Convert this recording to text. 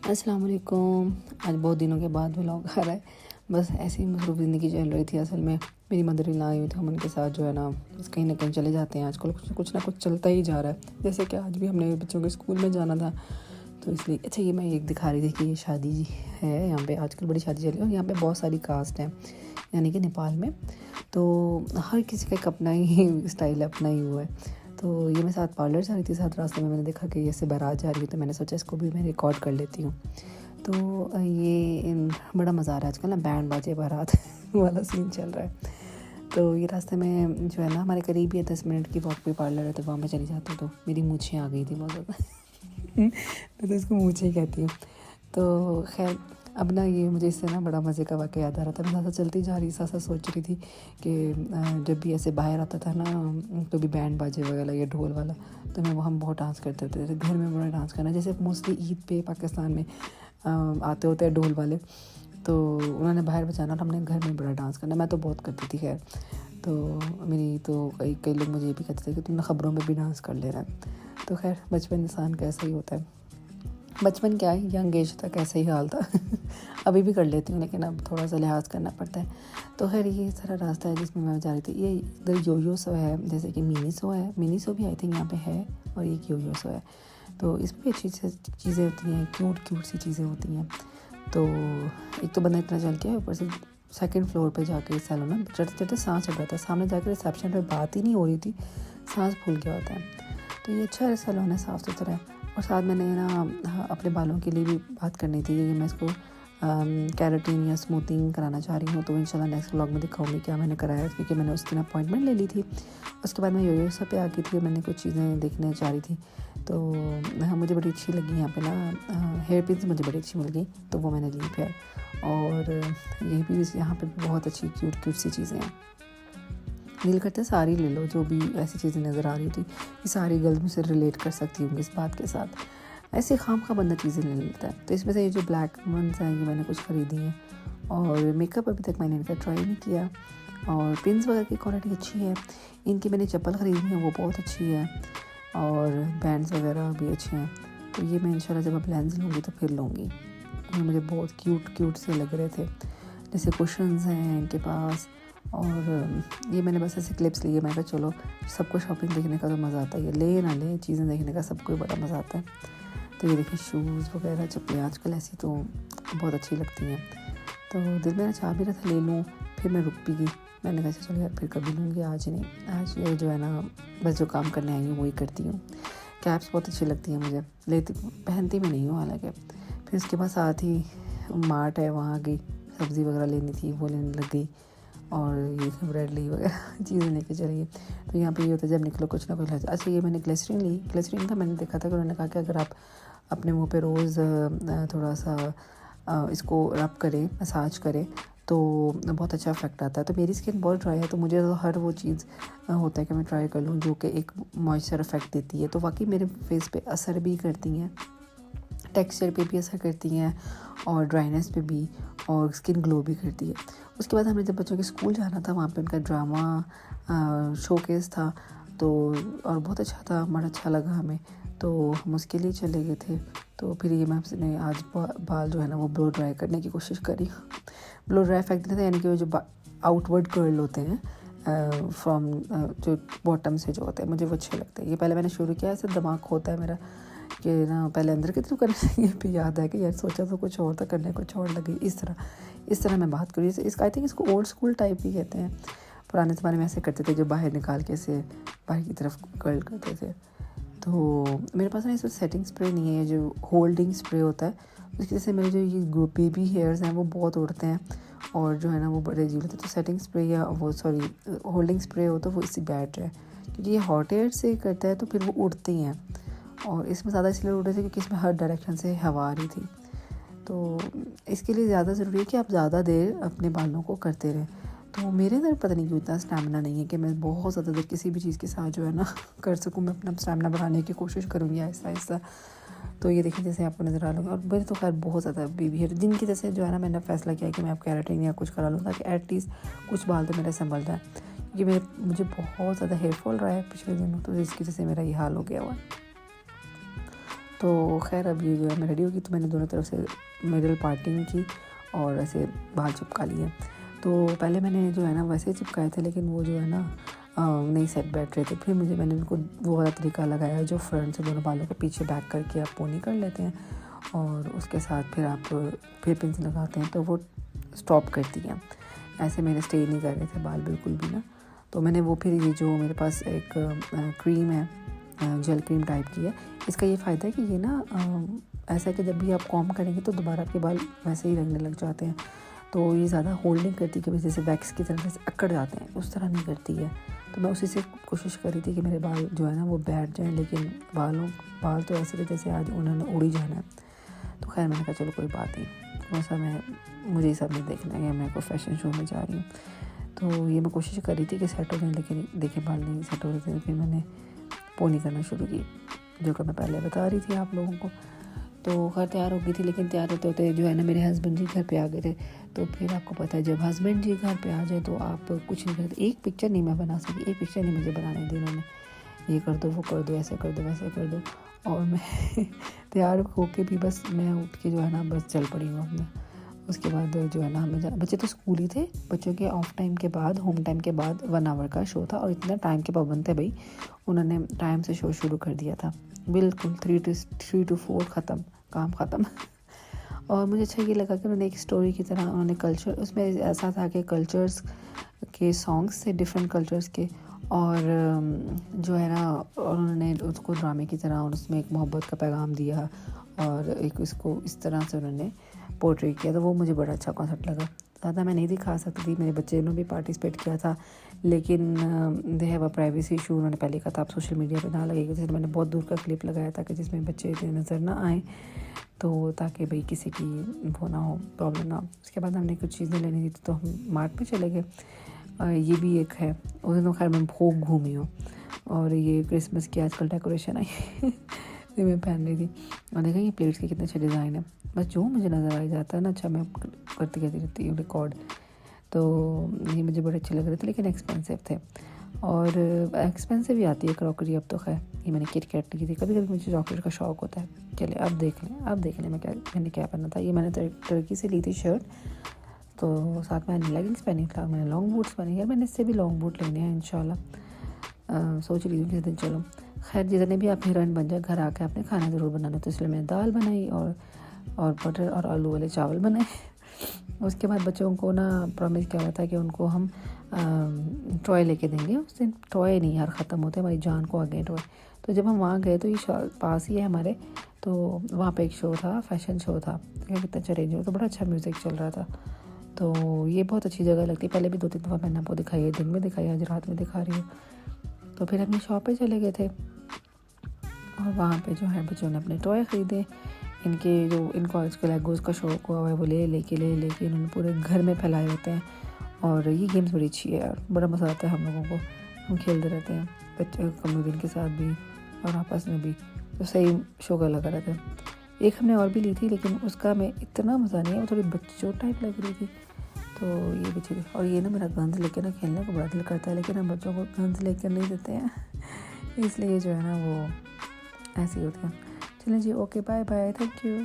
अस्सलाम वालेकुम। आज बहुत दिनों के बाद व्लॉग आ रहा है। बस ऐसे ही मसरूफ़ ज़िंदगी चल रही थी। असल में मेरी मदर इन लॉ आई हुई थी, हम उनके साथ जो है ना कहीं ना कहीं चले जाते हैं। आजकल कुछ ना कुछ चलता ही जा रहा है। जैसे कि आज भी हमने बच्चों के स्कूल में जाना था, तो इसलिए अच्छा ये मैं एक दिखा रही थी कि ये शादी है यहाँ पे। आजकल बड़ी शादी चल रही है और यहाँ पे बहुत सारी कास्ट हैं, यानी कि नेपाल में। तो हर किसी का एक अपना ही स्टाइल है, अपना ही वो है। तो ये मैं साथ पार्लर जा रही थी, साथ रास्ते में मैंने देखा कि ऐसे बारात जा रही है, तो मैंने सोचा इसको भी मैं रिकॉर्ड कर लेती हूँ। तो बड़ा मज़ा आ रहा है आजकल ना, बैंड बाजे बारात वाला सीन चल रहा है। तो ये रास्ते में जो है ना हमारे करीब ही है, 10 मिनट की वॉक पे पार्लर है, तो वहाँ मैं चली जाती हूँ। तो मेरी मूँछें आ गई थी बहुत ज़्यादा मैं तो इसको मूँछें ही कहती हूँ। तो खैर अब ना ये मुझे इससे ना बड़ा मज़े का वाक़या याद आ रहा था। मैं साथ चलती जा रही, साथ सोच रही थी कि जब भी ऐसे बाहर आता था ना तो भी बैंड बाजे वगैरह या ढोल वाला, तो मैं हम बहुत डांस करते थे घर में। बड़ा डांस करना, जैसे मोस्टली ईद पे पाकिस्तान में आते होते हैं ढोल वाले, तो उन्होंने बाहर बजाना और हमने घर में बड़ा डांस करना। मैं तो बहुत करती थी खैर। तो मेरी तो कई लोग मुझे ये भी कहते थे कि तुमने ख़बरों में भी डांस कर ले रहा है। तो खैर बचपन इंसान का ऐसा ही होता है। बचपन क्या है, यंग एज तक ऐसा ही हाल था अभी भी कर लेती हूँ, लेकिन अब थोड़ा सा लिहाज करना पड़ता है। तो खैर ये सारा रास्ता है जिसमें मैं जा रही थी। ये इधर योयो सो है, जैसे कि मिनी सो है, मिनी सो भी आई थिंक यहाँ पे है, और एक योयो सो है। तो इसमें भी अच्छी चीज़ें होती हैं, क्यूट सी चीज़ें होती हैं। तो एक तो बंदा इतना चल के ऊपर से सेकंड फ्लोर पे जाके सैलून में चढ़ते चढ़ते सांस चढ़ जाता है। सामने जाकर रिसेप्शन पे बात ही नहीं हो रही थी, सांस फूल गया होता है। तो ये अच्छा सैलून है, साफ़ सुथरा है। और साथ मैंने ना अपने बालों के लिए भी बात करनी थी कि मैं इसको कैरेटिन या स्मूथिंग कराना चाह रही हूँ। तो इंशाल्लाह नेक्स्ट व्लॉग में दिखाऊंगी क्या मैंने कराया, क्योंकि मैंने उस दिन अपॉइंटमेंट ले ली थी। उसके बाद मैं योयो सब पे आ गई थी, मैंने कुछ चीज़ें देखने चाह रही थी। तो हाँ, मुझे बड़ी अच्छी लगी यहाँ पे ना हेयर पिन्स मुझे बड़ी अच्छी मिल गई, तो वो मैंने ली फिर। और ये भी यहाँ पे बहुत अच्छी क्यूट सी चीज़ें हैं। दिल करता है सारी ले लो, जो भी ऐसी चीज़ें नज़र आ रही थी, ये सारी गर्ल्स में से रिलेट कर सकती हूँ इस बात के साथ। ऐसे खाम खा बंदा चीज़ें ले लेता है। तो इसमें से ये जो ब्लैक वंस हैं ये मैंने कुछ ख़रीदी हैं। और मेकअप अभी तक मैंने इनका ट्राई नहीं किया। और पिन्स वगैरह की क्वालिटी अच्छी है। इनकी मैंने चप्पल ख़रीदी है, वो बहुत अच्छी है। और बैंड्स वगैरह भी अच्छे हैं। तो ये मैं इंशाल्लाह जब अब लेंस लूँगी तो फिर लूँगी। मुझे बहुत क्यूट से लग रहे थे। जैसे कुशन्स हैं इनके पास। और ये मैंने बस ऐसे क्लिप्स लिए। मैं कहा चलो, सबको शॉपिंग देखने का तो मज़ा आता है, ये ले ना ले, चीज़ें देखने का सबको बड़ा मज़ा आता है। तो ये देखिए शूज़ वगैरह चप्पलें आजकल ऐसी तो बहुत अच्छी लगती हैं। तो दिल मेरा चाह भी रहा था ले लूँ, फिर मैं रुक भी गई। मैंने कहा चलो यार फिर कभी लूँगी, आज नहीं। आज ये जो है ना बस जो काम करने आई हूँ वही करती हूँ। कैप्स बहुत अच्छी लगती हैं मुझे, लेती पहनती भी नहीं हूँ हालांकि। फिर उसके बाद साथ ही मार्ट है, वहाँ गई, सब्ज़ी वगैरह लेनी थी, वो लेने लग गई। और ये ब्रेड ली वगैरह चीज़ें लेके चली। तो यहाँ पे ये होता है जब निकलो कुछ ना कुछ लेते। अच्छा ये मैंने ग्लिसरीन ली। ग्लिसरीन का मैंने देखा था कि उन्होंने कहा कि अगर आप अपने मुंह पे रोज़ थोड़ा सा इसको रब करें, मसाज करें, तो बहुत अच्छा इफेक्ट आता है। तो मेरी स्किन बहुत ड्राई है, तो मुझे तो हर वो चीज़ होता है कि मैं ट्राई कर लूँ जो कि एक मॉइस्चर इफेक्ट देती है। तो वाकई मेरे फेस पे असर भी करती हैं, टेक्सचर पे भी असर करती हैं, और ड्राइनेस पे भी, और स्किन ग्लो भी करती है। उसके बाद हमें जब बच्चों के स्कूल जाना था, वहाँ पे उनका ड्रामा शोकेस था, तो और बहुत अच्छा था, बड़ा अच्छा लगा हमें। तो हम उसके लिए चले गए थे। तो फिर ये मैं अपने आज बाल जो है ना वो ब्लो ड्राई करने की कोशिश करी। ब्लो ड्राई इफेक्ट देता है, यानी कि वो जो आउटवर्ड कर्ल होते हैं फ्रॉम जो बॉटम से जो होते हैं, मुझे वो अच्छे लगते हैं। ये पहले मैंने शुरू किया, ऐसे दिमाग होता है मेरा कि ना पहले अंदर की तरफ करना चाहिए, फिर याद है कि यार सोचा तो कुछ और था, करने कुछ और लगी। इस तरह मैं बात करूँ। इसका आई थिंक इसको ओल्ड स्कूल टाइप भी कहते हैं। पुराने ज़माने में ऐसे करते थे, जो बाहर निकाल के ऐसे बाहर की तरफ कर्ल करते थे। तो मेरे पास ना इसमें सेटिंग स्प्रे नहीं है, जो होल्डिंग स्प्रे होता है। उसकी वजह से मेरे जो ये बेबी हेयर्स हैं वो बहुत उड़ते हैं, और जो है ना वो बड़े अजीब लगते हैं। तो सेटिंग स्प्रे या वो होल्डिंग स्प्रे हो तो वो इससे बेटर है, क्योंकि ये हॉट एयर से करता है तो फिर वो उड़ते ही हैं। और इसमें ज़्यादा इसलिए उड़ रहे थे क्योंकि इसमें हर डायरेक्शन से हवा आ रही थी। तो इसके लिए ज़्यादा ज़रूरी है कि आप ज़्यादा देर अपने बालों को करते रहें। तो मेरे अंदर पता नहीं क्यों इतना स्टैमिना नहीं है कि मैं बहुत ज़्यादा देर किसी भी चीज़ के साथ जो है ना कर सकूँ। मैं अपना स्टैमिना बढ़ाने की कोशिश करूँगी आहिस्ता आहिस्ता। तो ये देखिए जैसे आपको नज़र आ लूँगा। और मेरे तो खैर बहुत ज़्यादा बेबी हेयर, जिनकी जैसे जो है ना मैंने फ़ैसला किया कि मैं अब कैरेटिन या कुछ करा लूँ, ताकि एटलीस्ट कुछ बाल तो मेरे संभल जाए, क्योंकि मुझे बहुत ज़्यादा हेयर फॉल रहा है पिछले दिनों, तो इसकी वजह से मेरा ये हाल हो गया हुआ। तो खैर अब ये जो है मैं रेडी होगी, तो मैंने दोनों तरफ से मिडल पार्टिंग की और ऐसे बाल चिपका लिए। तो पहले मैंने जो है ना वैसे चिपकाए थे, लेकिन वो जो है ना नहीं सेट बैठ रहे थे। फिर मैंने उनको वो वाला तरीका लगाया जो फ्रंट से दोनों बालों को पीछे बैक करके आप पोनी कर लेते हैं और उसके साथ फिर आप फिर पिंस लगाते हैं तो वो स्टॉप करती हैं। ऐसे मेरे स्टे नहीं कर रहे थे बाल बिल्कुल भी ना। तो मैंने वो फिर ये जो मेरे पास एक क्रीम है, जेल क्रीम टाइप की है, इसका ये फ़ायदा है कि ये ना ऐसा है कि जब भी आप कॉम करेंगे तो दोबारा आपके बाल वैसे ही लगने लग जाते हैं। तो ये ज़्यादा होल्ड नहीं करती कि जैसे वैक्स की तरह जैसे अकड़ जाते हैं, उस तरह नहीं करती है। तो मैं उसी से कोशिश कर रही थी कि मेरे बाल जो है ना वो बैठ जाएँ, लेकिन बाल तो ऐसे थे जैसे आज उन्होंने उड़ ही जाना है। तो खैर मैंने कहा चलो कोई बात नहीं, वैसा मुझे ये सब नहीं देखना है, मैं कोई फैशन शो में जा रही हूँ। तो ये मैं कोशिश कर रही थी कि सेट हो जाए, लेकिन देखिए बाल नहीं सेट हो रहे थे। फिर मैंने पोनी करना शुरू की, जो कि मैं पहले बता रही थी आप लोगों को। तो खैर तैयार हो गई थी, लेकिन तैयार होते होते जो है ना मेरे हस्बैंड जी घर पे आ गए थे। तो फिर आपको पता है जब हस्बैंड जी घर पे आ जाए तो आप कुछ नहीं करते। एक पिक्चर नहीं मैं बना सकी, एक पिक्चर नहीं मुझे बनाने दी उन्होंने, ये कर दो वो कर दो ऐसे कर दो वैसे कर दो। और मैं तैयार होके भी बस मैं उठ के जो है ना बस चल पड़ी हूँ अपना। उसके बाद जो है ना हमें बच्चे तो स्कूल ही थे, बच्चों के ऑफ टाइम के बाद होम टाइम के बाद 1 आवर का शो था और इतना टाइम के पाबंद थे भाई, उन्होंने टाइम से शो शुरू कर दिया था बिल्कुल 3 to 4 ख़त्म, काम ख़त्म। और मुझे अच्छा ये लगा कि उन्होंने एक स्टोरी की तरह उन्होंने कल्चर, उसमें ऐसा था कि कल्चर्स के सॉन्ग्स थे डिफरेंट कल्चर्स के, और जो है ना और उन्होंने उसको ड्रामे की तरह और उसमें एक मोहब्बत का पैगाम दिया और एक उसको इस तरह से उन्होंने पोर्ट्रेट किया। तो वो मुझे बड़ा अच्छा कॉन्सेप्ट लगा। ज़्यादा मैं नहीं दिखा सकती थी, मेरे बच्चे ने भी पार्टिसिपेट किया था, लेकिन they have a privacy issue. उन्होंने पहले कहा था आप सोशल मीडिया पे ना लगेगी, जैसे मैंने बहुत दूर का क्लिप लगाया था कि जिसमें बच्चे नज़र ना आए, तो ताकि भाई किसी की वो ना हो, प्रॉब्लम ना हो। उसके बाद हमने कुछ चीज़ें लेनी थी तो हम मार्ट में चले गए। ये भी एक है, उस दिन तो खैर मैं खूब घूमी हूँ। और ये क्रिसमस की आजकल डेकोरेशन आई ये मैं पहन रही थी और देखा ये प्लेट्स के कितने अच्छे डिज़ाइन है। बस जो मुझे नज़र आ जाता है ना, अच्छा मैं करती रहती हूँ रिकॉर्ड। तो ये मुझे बड़े अच्छे लग रहे थे, लेकिन एक्सपेंसिव थे और एक्सपेंसिव ही आती है क्रॉकरी अब तो। खैर ये मैंने किट कैट की थी, कभी कभी मुझे चॉकलेट का शौक़ होता है। चलिए अब देख लें मैंने क्या पहना था। ये मैंने टर्की से ली थी शर्ट, तो साथ में लेगिंग्स पहनी था, मैंने लॉन्ग बूट्स पहने। यार मैंने इससे भी लॉन्ग बूट लेने हैं इंशाल्लाह, सोच रही हूँ किसी दिन। चलो खैर जितने भी आप हीरोइन बन जाए, घर आके आपने खाना ज़रूर बनाना। तो इसलिए मैंने दाल बनाई और बटर और आलू वाले चावल बनाए। उसके बाद बच्चों को ना प्रॉमिस किया हुआ था कि उनको हम टॉय लेके देंगे उस दिन। टॉय नहीं यार, ख़त्म होते हमारी जान को आ गए टॉय। तो जब हम वहाँ गए तो ये पास ही है हमारे, तो वहाँ पे एक शो था, फैशन शो था, कितना अच्छा रेंज हो, तो बड़ा अच्छा म्यूज़िक चल रहा था। तो ये बहुत अच्छी जगह लगती है। पहले भी 2-3 दफ़ा मैंने आपको दिखाई है, दिन में दिखाई, आज रात में दिखा रही हूँ। तो फिर हम शॉप पे चले गए थे और वहाँ पे जो है बच्चों ने अपने टॉय ख़रीदे। इनको आजकल लेगोस का शौक हुआ है, वो लेके इन्होंने पूरे घर में फैलाए होते हैं। और ये गेम्स बड़ी अच्छी है यार, बड़ा मज़ा आता है हम लोगों को, हम खेलते रहते हैं बच्चे कमरुद्दीन के साथ भी और आपस में भी। तो सही शो का लगा रहता है। एक हमने और भी ली थी, लेकिन उसका में इतना मज़ा नहीं है, वो थोड़ी बच्चों टाइप लग रही थी। तो ये भी थी। और ये ना मेरा गंज लेके ना खेलने को बड़ा दिल करता है, लेकिन हम बच्चों को गंज लेकर नहीं देते हैं इसलिए जो है ना वो ऐसी होती है। चलें जी, okay bye bye, thank you.